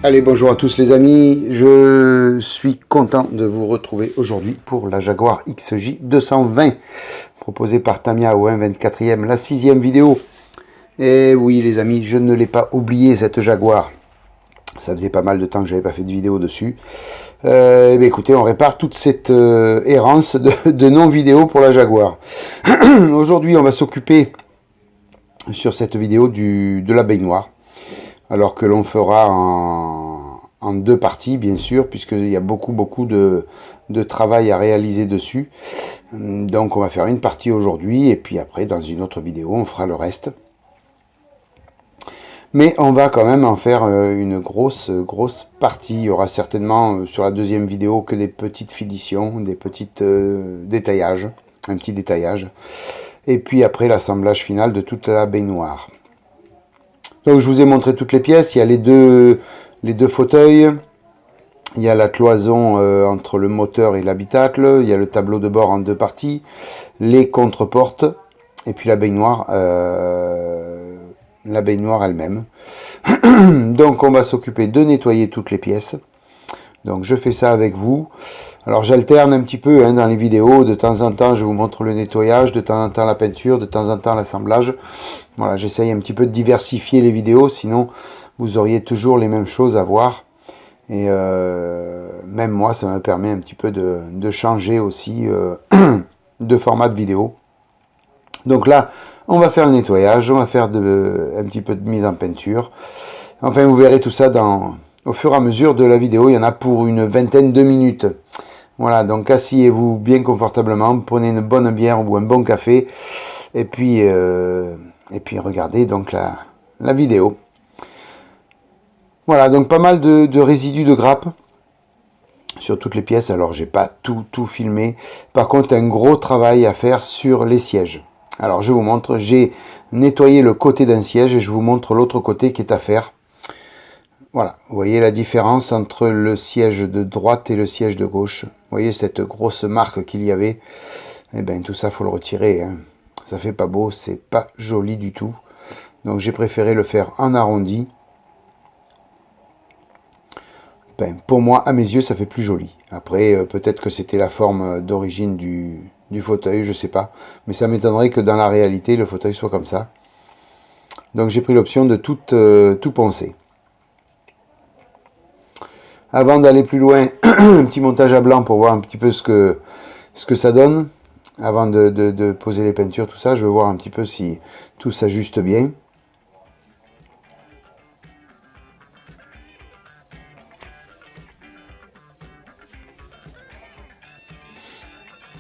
Allez, bonjour à tous les amis, je suis content de vous retrouver aujourd'hui pour la Jaguar XJ 220 proposée par Tamiya au 1/24e, la 6e vidéo. Et oui les amis, je ne l'ai pas oublié cette Jaguar, ça faisait pas mal de temps que j'avais pas fait de vidéo dessus. Écoutez, on répare toute cette errance de non-vidéo pour la Jaguar. Aujourd'hui on va s'occuper sur cette vidéo de la baignoire. Alors que l'on fera en deux parties, bien sûr, puisqu'il y a beaucoup de travail à réaliser dessus. Donc on va faire une partie aujourd'hui, et puis après, dans une autre vidéo, on fera le reste. Mais on va quand même en faire une grosse partie. Il y aura certainement sur la deuxième vidéo que des petites finitions, des petites détaillages, un petit détaillage. Et puis après l'assemblage final de toute la baignoire. Donc je vous ai montré toutes les pièces, il y a les deux fauteuils, il y a la cloison entre le moteur et l'habitacle, il y a le tableau de bord en deux parties, les contre-portes, et puis la baignoire elle-même. Donc on va s'occuper de nettoyer toutes les pièces. Donc je fais ça avec vous. Alors j'alterne un petit peu dans les vidéos, de temps en temps je vous montre le nettoyage, de temps en temps la peinture, de temps en temps l'assemblage. Voilà, j'essaye un petit peu de diversifier les vidéos, sinon vous auriez toujours les mêmes choses à voir. Et même moi, ça me permet un petit peu de changer aussi de format de vidéo. Donc là, on va faire le nettoyage, on va faire un petit peu de mise en peinture. Enfin, vous verrez tout ça au fur et à mesure de la vidéo. Il y en a pour une vingtaine de minutes. Voilà, donc asseyez-vous bien confortablement, prenez une bonne bière ou un bon café, et puis regardez donc la vidéo. Voilà, donc pas mal de résidus de grappe sur toutes les pièces. Alors j'ai pas tout filmé. Par contre, un gros travail à faire sur les sièges. Alors je vous montre, j'ai nettoyé le côté d'un siège et je vous montre l'autre côté qui est à faire. Voilà, vous voyez la différence entre le siège de droite et le siège de gauche. Vous voyez cette grosse marque qu'il y avait. Eh bien tout ça faut le retirer, hein. Ça fait pas beau, c'est pas joli du tout. Donc j'ai préféré le faire en arrondi. Ben, pour moi, à mes yeux, ça fait plus joli. Après, peut-être que c'était la forme d'origine du fauteuil, je sais pas. Mais ça m'étonnerait que dans la réalité, le fauteuil soit comme ça. Donc j'ai pris l'option de tout poncer. Avant d'aller plus loin, un petit montage à blanc pour voir un petit peu ce que ça donne. Avant de poser les peintures, tout ça, je veux voir un petit peu si tout s'ajuste bien.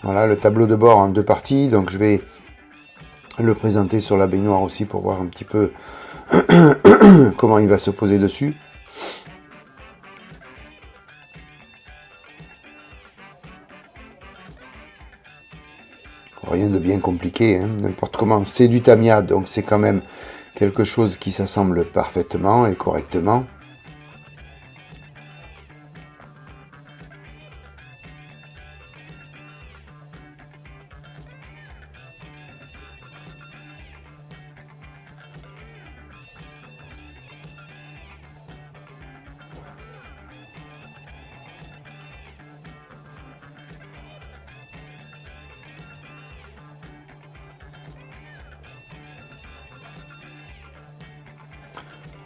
Voilà, le tableau de bord en deux parties, donc je vais le présenter sur la baignoire aussi pour voir un petit peu comment il va se poser dessus. Rien de bien compliqué, hein, n'importe comment. C'est du Tamiya, donc c'est quand même quelque chose qui s'assemble parfaitement et correctement.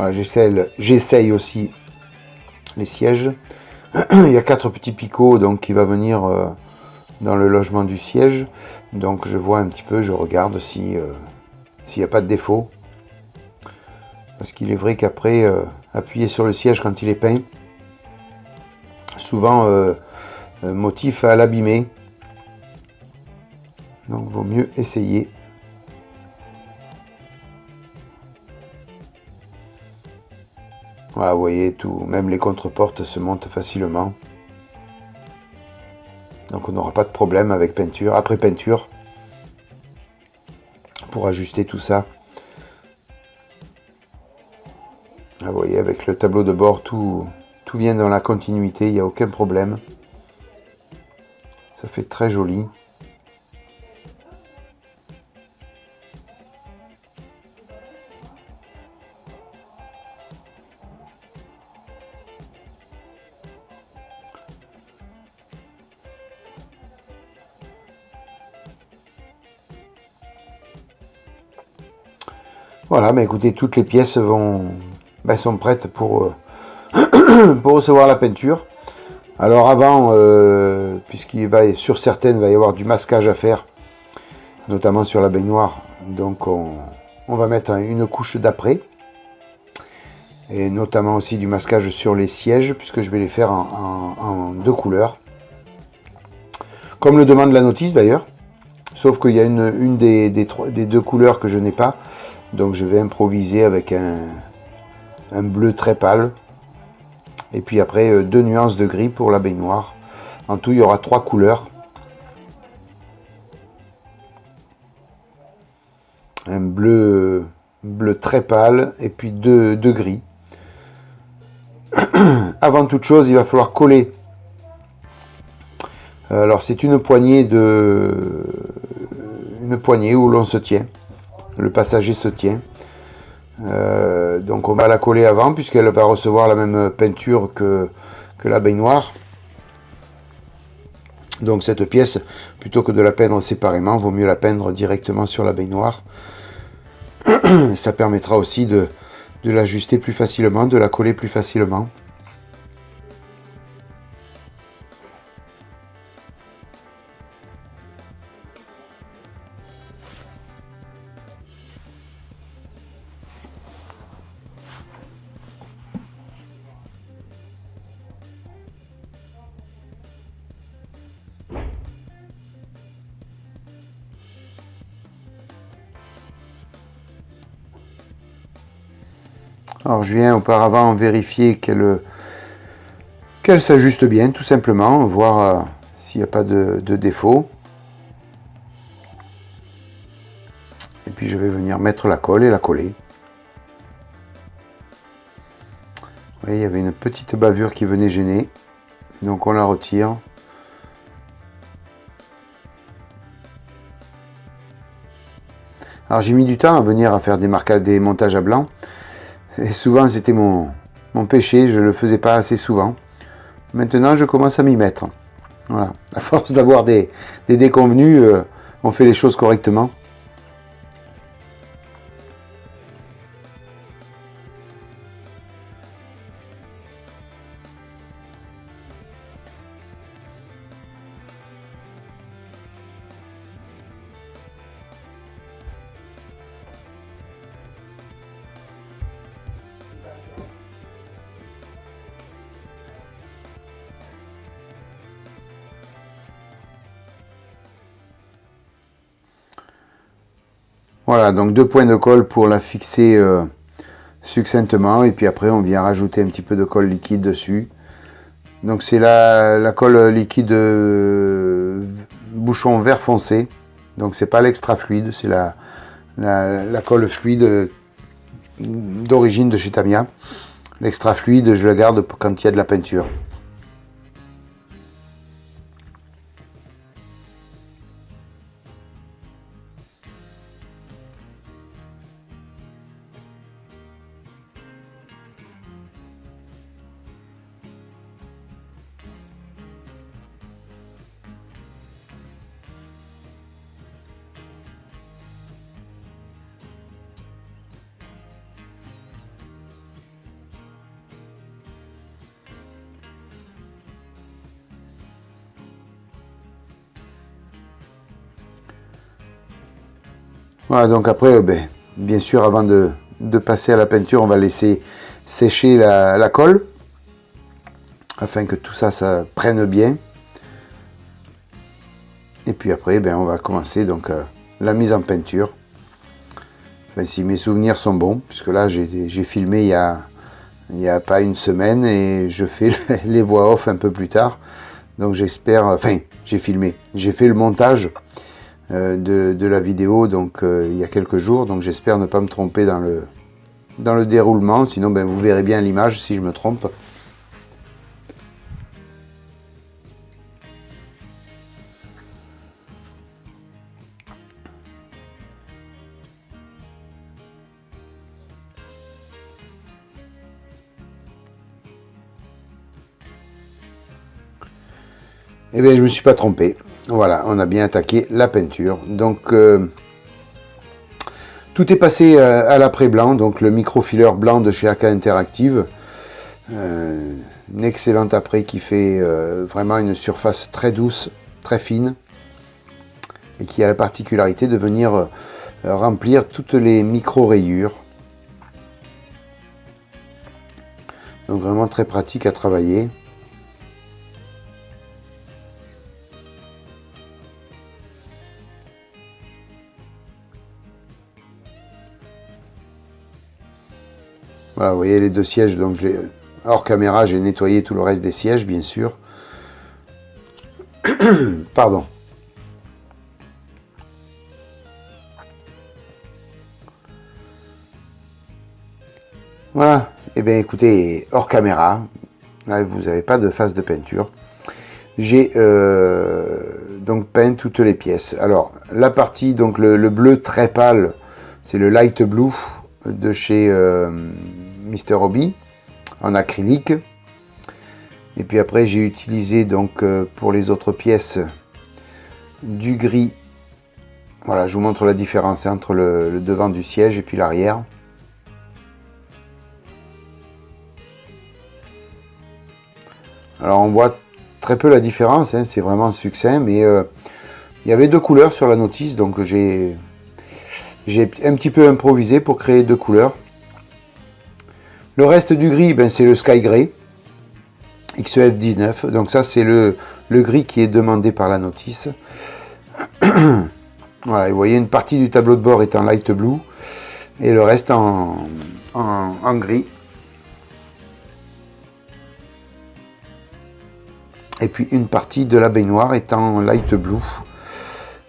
Voilà, j'essaye aussi les sièges. Il y a 4 petits picots donc qui va venir dans le logement du siège. Donc je vois un petit peu, je regarde s'il n'y a pas de défaut. Parce qu'il est vrai qu'après, appuyer sur le siège quand il est peint, souvent motif à l'abîmer. Donc vaut mieux essayer. Voilà, vous voyez, tout, même les contre-portes se montent facilement. Donc on n'aura pas de problème avec peinture, après peinture, pour ajuster tout ça. Là, vous voyez, avec le tableau de bord, tout vient dans la continuité, il n'y a aucun problème. Ça fait très joli. Voilà, bah écoutez, toutes les pièces sont prêtes pour, pour recevoir la peinture. Alors avant, sur certaines, il va y avoir du masquage à faire, notamment sur la baignoire. Donc on va mettre une couche d'après. Et notamment aussi du masquage sur les sièges, puisque je vais les faire en 2 couleurs. Comme le demande la notice d'ailleurs. Sauf qu'il y a une des 2 couleurs que je n'ai pas. Donc je vais improviser avec un bleu très pâle. Et puis après 2 nuances de gris pour la baignoire. En tout, il y aura 3 couleurs. Un bleu très pâle et puis 2 gris. Avant toute chose, il va falloir coller. Alors c'est une poignée où l'on se tient. Le passager se tient. Donc on va la coller avant puisqu'elle va recevoir la même peinture que la baignoire. Donc cette pièce, plutôt que de la peindre séparément, vaut mieux la peindre directement sur la baignoire. Ça permettra aussi de l'ajuster plus facilement, de la coller plus facilement. Alors je viens auparavant vérifier qu'elle s'ajuste bien, tout simplement, voir s'il n'y a pas de défaut. Et puis je vais venir mettre la colle et la coller. Vous voyez, il y avait une petite bavure qui venait gêner. Donc on la retire. Alors j'ai mis du temps à venir à faire des montages à blanc. Et souvent c'était mon péché, je ne le faisais pas assez souvent. Maintenant je commence à m'y mettre. Voilà. À force d'avoir des déconvenus, on fait les choses correctement. Voilà, donc 2 points de colle pour la fixer succinctement. Et puis après, on vient rajouter un petit peu de colle liquide dessus. Donc c'est la colle liquide bouchon vert foncé. Donc c'est pas l'extra fluide, c'est la colle fluide d'origine de chez Tamiya. L'extra fluide, je la garde pour quand il y a de la peinture. Voilà, donc après, bien sûr, avant de passer à la peinture, on va laisser sécher la colle, afin que tout ça prenne bien. Et puis après, on va commencer donc la mise en peinture. Enfin, si mes souvenirs sont bons, puisque là, j'ai filmé il y a pas une semaine, et je fais les voix off un peu plus tard. Donc j'espère, enfin, j'ai fait le montage de la vidéo donc il y a quelques jours, donc j'espère ne pas me tromper dans le déroulement, sinon vous verrez bien l'image si je me trompe. Et bien je me suis pas trompé. Voilà, on a bien attaqué la peinture. Donc tout Tout est passé à l'après blanc, donc le microfiler blanc de chez AK Interactive. Une excellente après qui fait vraiment une surface très douce, très fine, et qui a la particularité de venir remplir toutes les micro-rayures. Donc vraiment très pratique à travailler. Voilà, vous voyez les deux sièges, donc hors caméra, j'ai nettoyé tout le reste des sièges, bien sûr. Pardon. Voilà, et bien écoutez, hors caméra, là, vous n'avez pas de face de peinture. J'ai donc peint toutes les pièces. Alors, la partie, donc le bleu très pâle, c'est le light blue de chez Mr. Hobby en acrylique. Et puis après, j'ai utilisé donc pour les autres pièces du gris. Voilà, je vous montre la différence entre le devant du siège et puis l'arrière. Alors on voit très peu la différence, hein, c'est vraiment succinct, mais il y avait deux couleurs sur la notice, donc j'ai un petit peu improvisé pour créer deux couleurs. Le reste du gris, ben, c'est le Sky Gray XEF19, donc ça c'est le gris qui est demandé par la notice. Voilà, vous voyez une partie du tableau de bord est en light blue et le reste en gris. Et puis une partie de la baignoire est en light blue.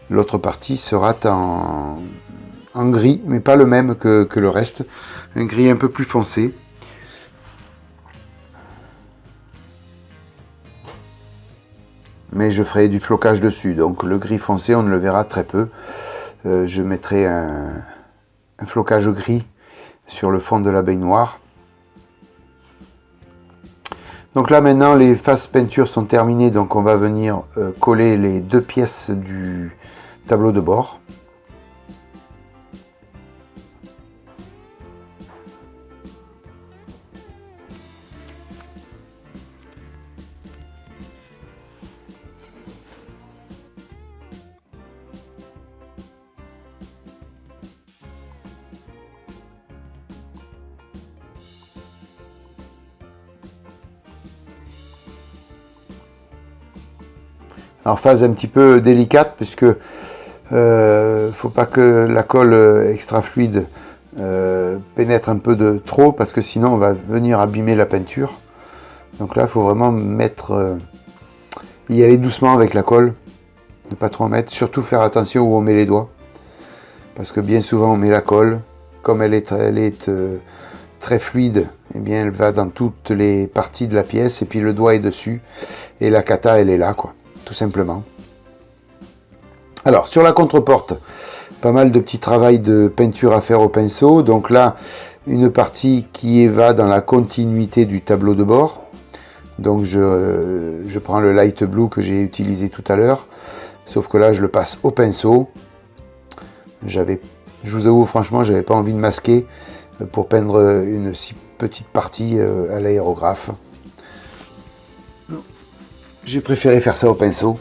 L'autre partie sera en gris, mais pas le même que le reste. Un gris un peu plus foncé. Mais je ferai du flocage dessus, donc le gris foncé, on ne le verra très peu. Je mettrai un flocage gris sur le fond de la baignoire. Donc là maintenant les faces peinture sont terminées, donc on va venir coller les deux pièces du tableau de bord. Alors phase un petit peu délicate puisque faut pas que la colle extra fluide pénètre un peu de trop parce que sinon on va venir abîmer la peinture. Donc là il faut vraiment y aller doucement avec la colle, ne pas trop en mettre, surtout faire attention où on met les doigts parce que bien souvent on met la colle, comme elle est très fluide, eh bien elle va dans toutes les parties de la pièce et puis le doigt est dessus et la cata elle est là quoi. Tout simplement. Alors sur la contreporte, pas mal de petits travail de peinture à faire au pinceau. Donc là, une partie qui va dans la continuité du tableau de bord. Donc je prends le light blue que j'ai utilisé tout à l'heure, sauf que là je le passe au pinceau. Je vous avoue franchement, j'avais pas envie de masquer pour peindre une si petite partie à l'aérographe. J'ai préféré faire ça au pinceau.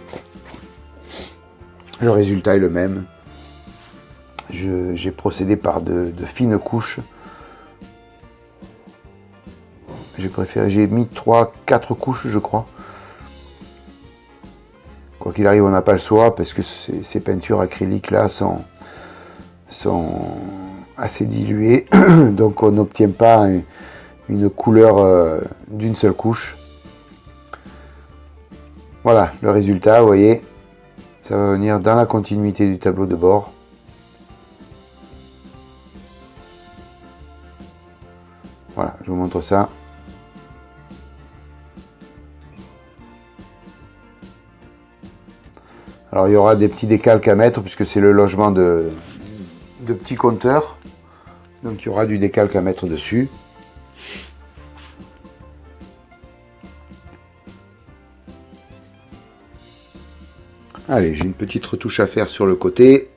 Le résultat est le même. J'ai procédé par de fines couches. J'ai mis 3-4 couches, je crois. Quoi qu'il arrive, on n'a pas le choix parce que ces peintures acryliques là sont assez diluées. Donc on n'obtient pas une couleur d'une seule couche. Voilà le résultat, vous voyez, ça va venir dans la continuité du tableau de bord. Voilà, je vous montre ça. Alors il y aura des petits décalques à mettre puisque c'est le logement de petits compteurs. Donc il y aura du décalque à mettre dessus. Allez, j'ai une petite retouche à faire sur le côté.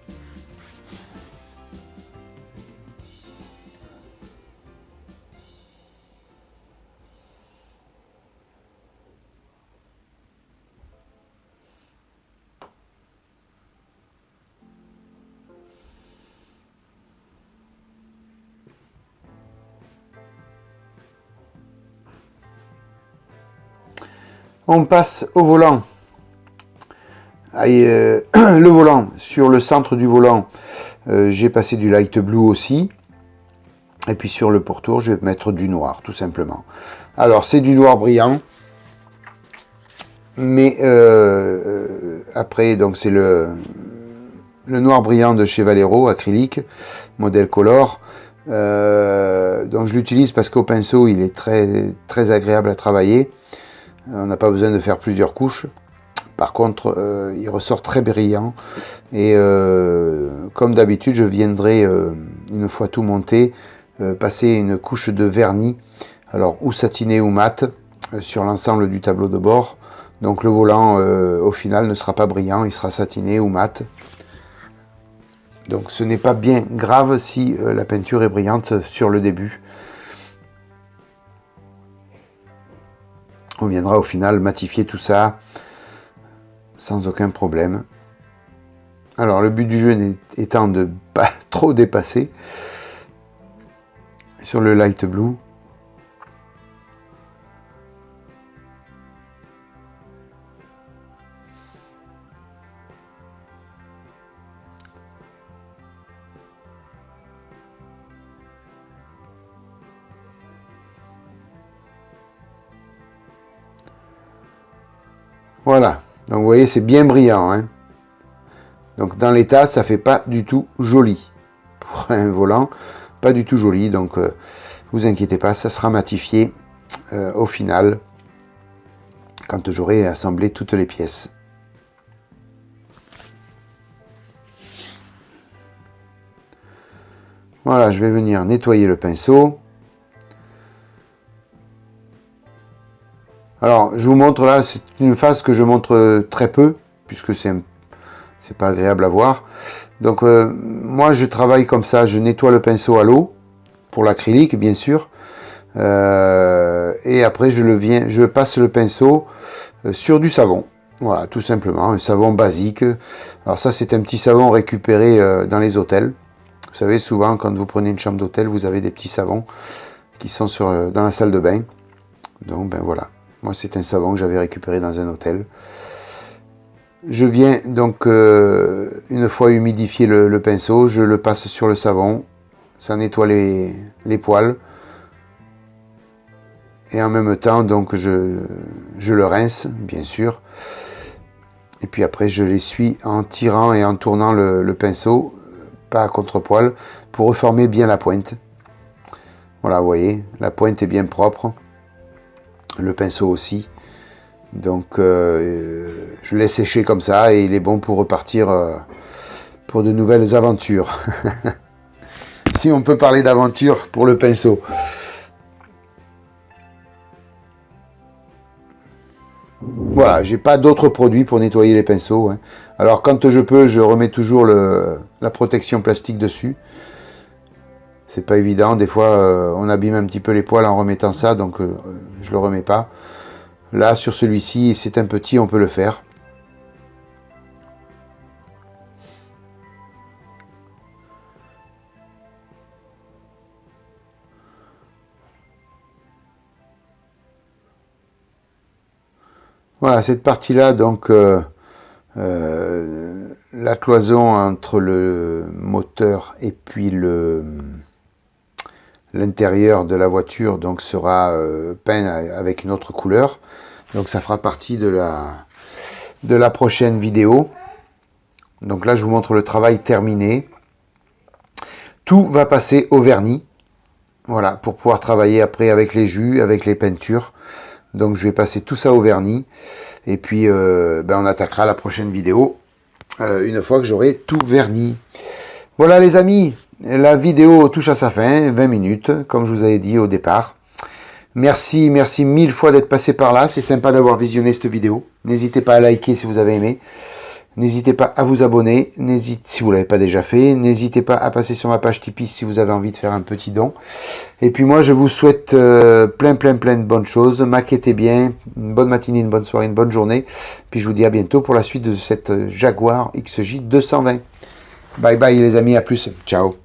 On passe au volant. Le volant, sur le centre du volant, j'ai passé du light blue aussi. Et puis sur le pourtour, je vais mettre du noir, tout simplement. Alors, c'est du noir brillant. Mais après, donc c'est le noir brillant de chez Valero, acrylique, modèle Color. Donc je l'utilise parce qu'au pinceau, il est très agréable à travailler. On n'a pas besoin de faire plusieurs couches. Par contre, il ressort très brillant. Et comme d'habitude, je viendrai, une fois tout monté, passer une couche de vernis, alors ou satiné ou mat, sur l'ensemble du tableau de bord. Donc le volant, au final, ne sera pas brillant, il sera satiné ou mat. Donc ce n'est pas bien grave si la peinture est brillante sur le début. On viendra au final matifier tout ça sans aucun problème. Alors le but du jeu étant de pas trop dépasser sur le light blue. Voilà, donc vous voyez c'est bien brillant, hein. Donc dans l'état ça fait pas du tout joli pour un volant, pas du tout joli, donc vous inquiétez pas, ça sera matifié au final quand j'aurai assemblé toutes les pièces. Voilà, je vais venir nettoyer le pinceau. Alors, je vous montre là, c'est une phase que je montre très peu, puisque c'est pas agréable à voir. Donc, moi, je travaille comme ça, je nettoie le pinceau à l'eau, pour l'acrylique, bien sûr. Et après, je passe le pinceau sur du savon. Voilà, tout simplement, un savon basique. Alors ça, c'est un petit savon récupéré dans les hôtels. Vous savez, souvent, quand vous prenez une chambre d'hôtel, vous avez des petits savons qui sont dans la salle de bain. Donc, ben voilà. Moi, c'est un savon que j'avais récupéré dans un hôtel. Je viens donc, une fois humidifié le pinceau, je le passe sur le savon. Ça nettoie les poils. Et en même temps, donc, je le rince, bien sûr. Et puis après, je l'essuie en tirant et en tournant le pinceau, pas à contre-poil, pour reformer bien la pointe. Voilà, vous voyez, la pointe est bien propre. Le pinceau aussi. Donc je laisse sécher comme ça et il est bon pour repartir pour de nouvelles aventures. Si on peut parler d'aventure pour le pinceau. Voilà, j'ai pas d'autres produits pour nettoyer les pinceaux, hein. Alors quand je peux, je remets toujours la protection plastique dessus. C'est pas évident, des fois on abîme un petit peu les poils en remettant ça, donc je le remets pas. Là sur celui-ci, c'est un petit, on peut le faire. Voilà, cette partie-là, donc la cloison entre le moteur et puis l'intérieur de la voiture donc sera peint avec une autre couleur. Donc ça fera partie de la prochaine vidéo. Donc là, je vous montre le travail terminé. Tout va passer au vernis. Voilà, pour pouvoir travailler après avec les jus, avec les peintures. Donc je vais passer tout ça au vernis. Et puis on attaquera la prochaine vidéo une fois que j'aurai tout verni. Voilà les amis, la vidéo touche à sa fin, 20 minutes, comme je vous avais dit au départ. Merci mille fois d'être passé par là, c'est sympa d'avoir visionné cette vidéo. N'hésitez pas à liker si vous avez aimé. N'hésitez pas à vous abonner, si vous ne l'avez pas déjà fait. N'hésitez pas à passer sur ma page Tipeee si vous avez envie de faire un petit don. Et puis moi, je vous souhaite plein de bonnes choses. Maquettez bien, une bonne matinée, une bonne soirée, une bonne journée. Puis je vous dis à bientôt pour la suite de cette Jaguar XJ 220. Bye bye les amis, à plus. Ciao.